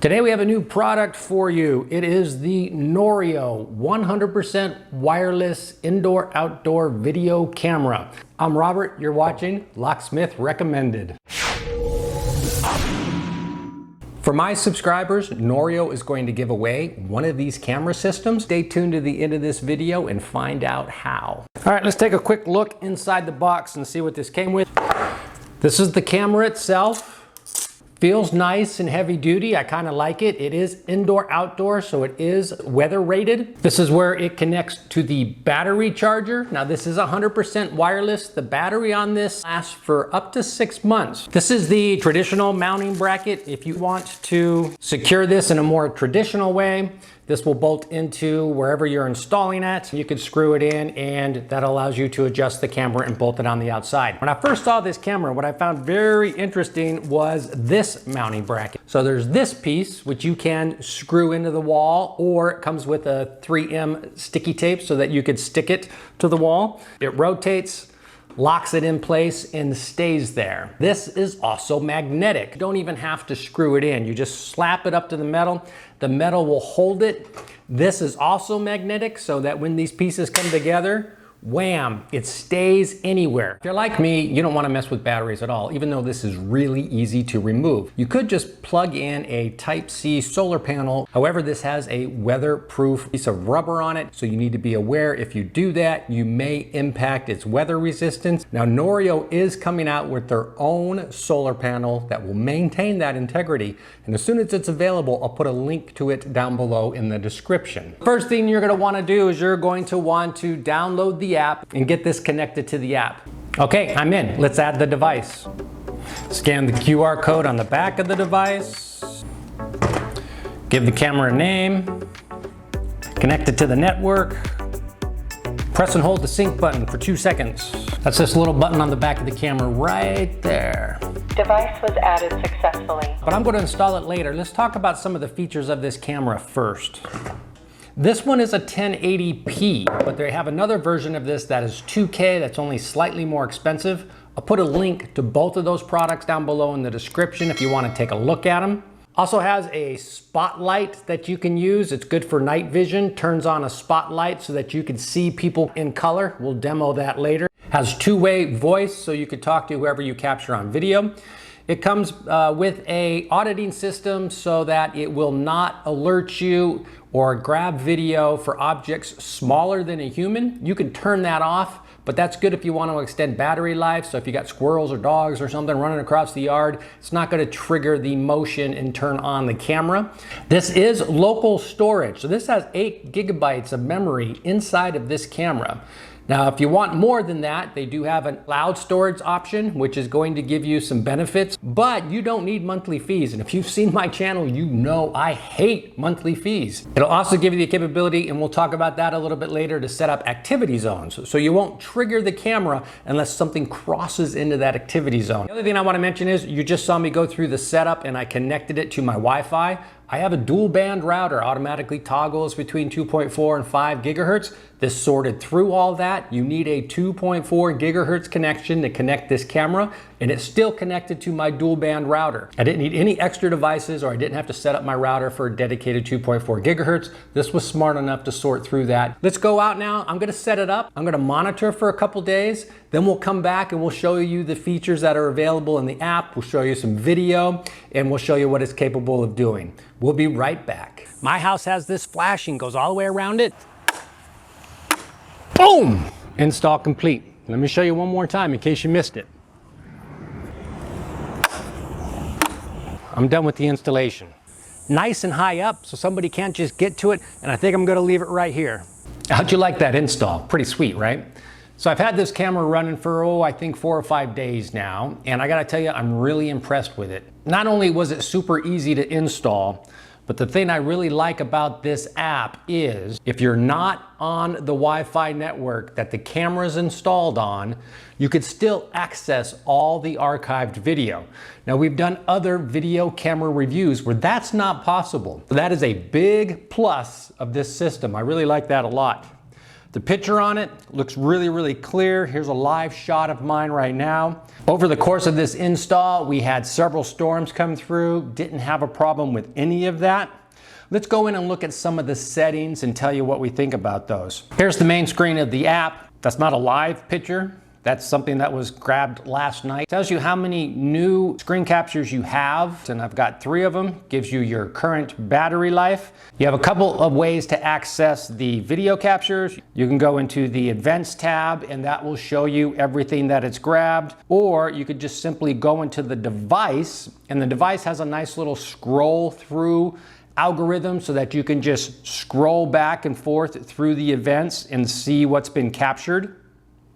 Today we have a new product for you. It is the Noorio 100% wireless indoor-outdoor video camera. I'm Robert, you're watching Locksmith Recommended. For my subscribers, Noorio is going to give away one of these camera systems. Stay tuned to the end of this video and find out how. All right, let's take a quick look inside the box and see what this came with. This is the camera itself. Feels nice and heavy duty. I kind of like it. It is indoor outdoor, so it is weather rated. This is where it connects to the battery charger. Now this is 100% wireless. The battery on this lasts for up to 6 months. This is the traditional mounting bracket. If you want to secure this in a more traditional way, this will bolt into wherever you're installing at. You could screw it in and that allows you to adjust the camera and bolt it on the outside. When I first saw this camera, what I found very interesting was this mounting bracket. So there's this piece, which you can screw into the wall, or it comes with a 3M sticky tape so that you could stick it to the wall. It rotates, locks it in place and stays there. This is also magnetic. You don't even have to screw it in. You just slap it up to the metal. The metal will hold it. This is also magnetic so that when these pieces come together, wham, it stays anywhere. If you're like me, you don't want to mess with batteries at all, even though this is really easy to remove. You could just plug in a Type-C solar panel. However, this has a weatherproof piece of rubber on it, so you need to be aware if you do that, you may impact its weather resistance. Now, Noorio is coming out with their own solar panel that will maintain that integrity, and as soon as it's available, I'll put a link to it down below in the description. First thing you're going to want to do is you're going to want to download the app and get this connected to the app. Okay, I'm in. Let's add the device. Scan the QR code on the back of the device. Give the camera a name. Connect it to the network. Press and hold the sync button for 2 seconds. That's this little button on the back of the camera right there. Device was added successfully. But I'm going to install it later. Let's talk about some of the features of this camera first. This one is a 1080p, but they have another version of this that is 2K that's only slightly more expensive. I'll put a link to both of those products down below in the description if you want to take a look at them. Also has a spotlight that you can use. It's good for night vision. Turns on a spotlight so that you can see people in color. We'll demo that later. Has two-way voice so you could talk to whoever you capture on video. It comes with a auditing system so that it will not alert you or grab video for objects smaller than a human. You can turn that off, but that's good if you want to extend battery life. So if you got squirrels or dogs or something running across the yard, it's not going to trigger the motion and turn on the camera. This is local storage. So this has 8 gigabytes of memory inside of this camera. Now, if you want more than that, they do have a cloud storage option, which is going to give you some benefits, but you don't need monthly fees. And if you've seen my channel, you know I hate monthly fees. It'll also give you the capability, and we'll talk about that a little bit later, to set up activity zones. So you won't trigger the camera unless something crosses into that activity zone. The other thing I want to mention is you just saw me go through the setup and I connected it to my Wi-Fi. I have a dual band router, automatically toggles between 2.4 and 5 gigahertz. This sorted through all that. You need a 2.4 gigahertz connection to connect this camera, and it's still connected to my dual band router. I didn't need any extra devices, or I didn't have to set up my router for a dedicated 2.4 gigahertz. This was smart enough to sort through that. Let's go out now. I'm gonna set it up. I'm gonna monitor for a couple days. Then we'll come back and we'll show you the features that are available in the app. We'll show you some video, and we'll show you what it's capable of doing. We'll be right back. My house has this flashing, goes all the way around it. Boom! Install complete. Let me show you one more time in case you missed it. I'm done with the installation. Nice and high up so somebody can't just get to it, and I think I'm gonna leave it right here. How'd you like that install? Pretty sweet, right? So I've had this camera running for, I think 4 or 5 days now, and I gotta tell you, I'm really impressed with it. Not only was it super easy to install, but the thing I really like about this app is if you're not on the Wi-Fi network that the camera's installed on, you could still access all the archived video. Now, we've done other video camera reviews where that's not possible. That is a big plus of this system. I really like that a lot. The picture on it looks really, really clear. Here's a live shot of mine right now. Over the course of this install, we had several storms come through, didn't have a problem with any of that. Let's go in and look at some of the settings and tell you what we think about those. Here's the main screen of the app. That's not a live picture. That's something that was grabbed last night. It tells you how many new screen captures you have, and I've got 3 of them. Gives you your current battery life. You have a couple of ways to access the video captures. You can go into the Events tab, and that will show you everything that it's grabbed. Or you could just simply go into the device, and the device has a nice little scroll through algorithm so that you can just scroll back and forth through the events and see what's been captured.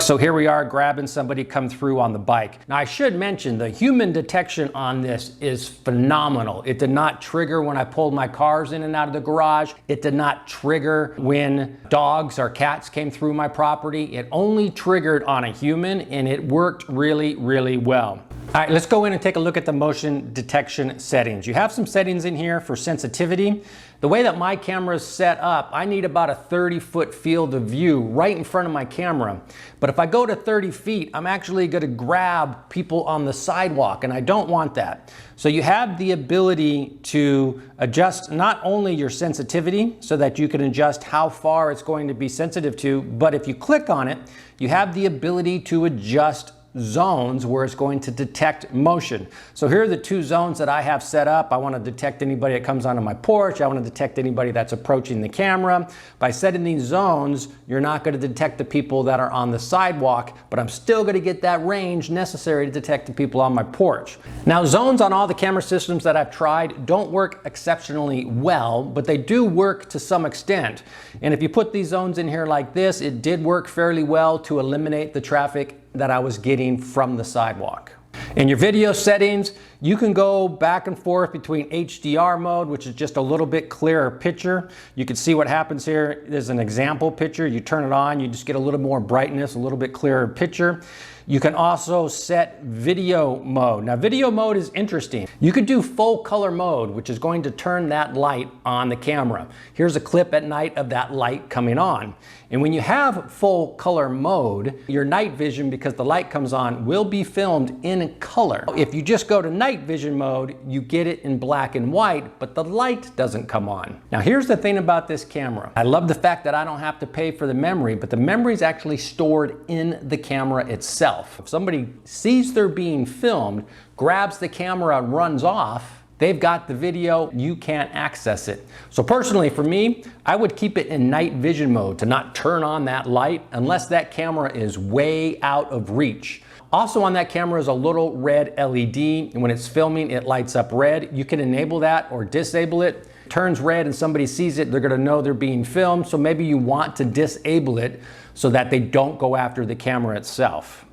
So here we are grabbing somebody come through on the bike. Now I should mention the human detection on this is phenomenal. It did not trigger when I pulled my cars in and out of the garage. It did not trigger when dogs or cats came through my property. It only triggered on a human, and it worked really, really well. All right, let's go in and take a look at the motion detection settings. You have some settings in here for sensitivity. The way that my camera is set up, I need about a 30-foot field of view right in front of my camera. But if I go to 30 feet, I'm actually going to grab people on the sidewalk, and I don't want that. So you have the ability to adjust not only your sensitivity so that you can adjust how far it's going to be sensitive to, but if you click on it, you have the ability to adjust zones where it's going to detect motion. So here are the 2 zones that I have set up. I want to detect anybody that comes onto my porch. I want to detect anybody that's approaching the camera. By setting these zones, you're not going to detect the people that are on the sidewalk, but I'm still going to get that range necessary to detect the people on my porch. Now, zones on all the camera systems that I've tried don't work exceptionally well, but they do work to some extent. And if you put these zones in here like this, it did work fairly well to eliminate the traffic that I was getting from the sidewalk. In your video settings, you can go back and forth between HDR mode, which is just a little bit clearer picture. You can see what happens here. There's an example picture. You turn it on, you just get a little more brightness, a little bit clearer picture. You can also set video mode. Now, video mode is interesting. You could do full color mode, which is going to turn that light on the camera. Here's a clip at night of that light coming on. And when you have full color mode, your night vision, because the light comes on, will be filmed in color. If you just go to night vision mode, you get it in black and white, but the light doesn't come on. Now, here's the thing about this camera. I love the fact that I don't have to pay for the memory, but the memory is actually stored in the camera itself. If somebody sees they're being filmed, grabs the camera and runs off, they've got the video, you can't access it. So personally for me, I would keep it in night vision mode to not turn on that light unless that camera is way out of reach. Also on that camera is a little red LED, and when it's filming, it lights up red. You can enable that or disable it. It turns red and somebody sees it, they're gonna know they're being filmed, so maybe you want to disable it so that they don't go after the camera itself.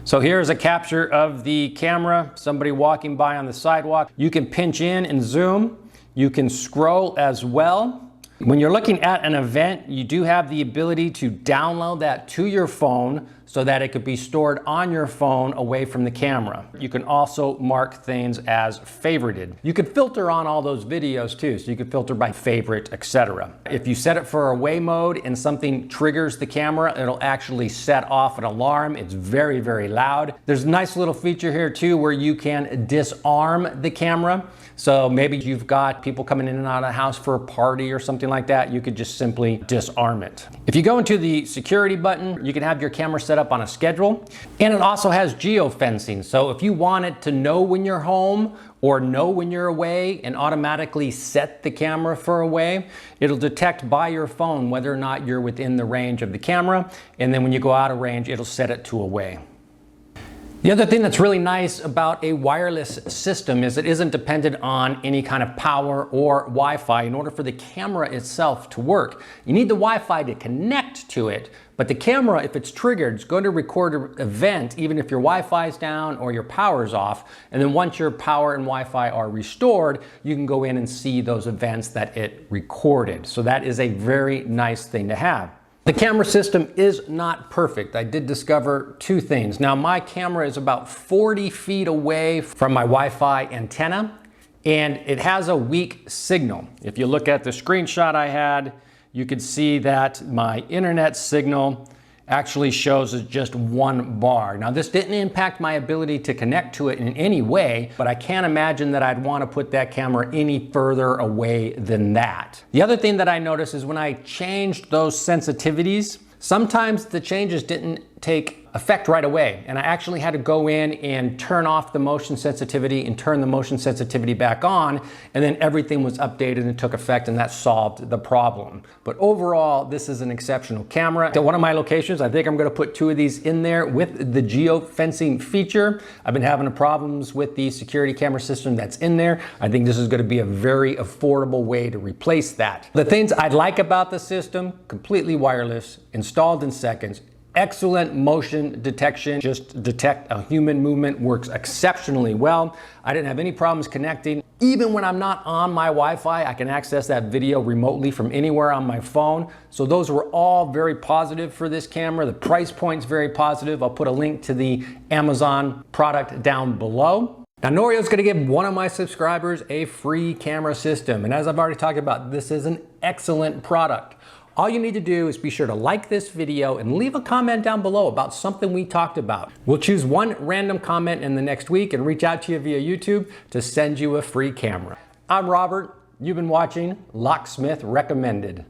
So here's a capture of the camera, somebody walking by on the sidewalk. You can pinch in and zoom. You can scroll as well. When you're looking at an event, you do have the ability to download that to your phone so that it could be stored on your phone away from the camera. You can also mark things as favorited. You could filter on all those videos too, so you could filter by favorite, etc. If you set it for away mode and something triggers the camera, it'll actually set off an alarm. It's very, very loud. There's a nice little feature here too where you can disarm the camera. So maybe you've got people coming in and out of the house for a party or something like that. You could just simply disarm it. If you go into the security button, you can have your camera set up on a schedule, and it also has geofencing. So if you want it to know when you're home or know when you're away and automatically set the camera for away, it'll detect by your phone whether or not you're within the range of the camera, and then when you go out of range, it'll set it to away. The other thing that's really nice about a wireless system is it isn't dependent on any kind of power or Wi-Fi in order for the camera itself to work. You need the Wi-Fi to connect to it, but the camera, if it's triggered, is going to record an event even if your Wi-Fi is down or your power is off. And then once your power and Wi-Fi are restored, you can go in and see those events that it recorded. So that is a very nice thing to have. The camera system is not perfect. I did discover 2 things. Now, my camera is about 40 feet away from my Wi-Fi antenna, and it has a weak signal. If you look at the screenshot I had, you could see that my internet signal actually shows as just 1 bar. Now this didn't impact my ability to connect to it in any way, but I can't imagine that I'd want to put that camera any further away than that. The other thing that I noticed is when I changed those sensitivities, sometimes the changes didn't take effect right away, and I actually had to go in and turn off the motion sensitivity and turn the motion sensitivity back on, and then everything was updated and took effect, and that solved the problem. But overall, this is an exceptional camera. At one of my locations, I think I'm going to put 2 of these in there with the geo-fencing feature. I've been having problems with the security camera system that's in there. I think this is going to be a very affordable way to replace that. The things I like about the system: completely wireless, installed in seconds, excellent motion detection, just detect a human movement, works exceptionally well. I didn't have any problems connecting. Even when I'm not on my Wi-Fi, I can access that video remotely from anywhere on my phone. So those were all very positive for this camera. The price point's very positive. I'll put a link to the Amazon product down below. Now, Noorio is going to give one of my subscribers a free camera system. And as I've already talked about, this is an excellent product. All you need to do is be sure to like this video and leave a comment down below about something we talked about. We'll choose one random comment in the next week and reach out to you via YouTube to send you a free camera. I'm Robert. You've been watching Locksmith Recommended.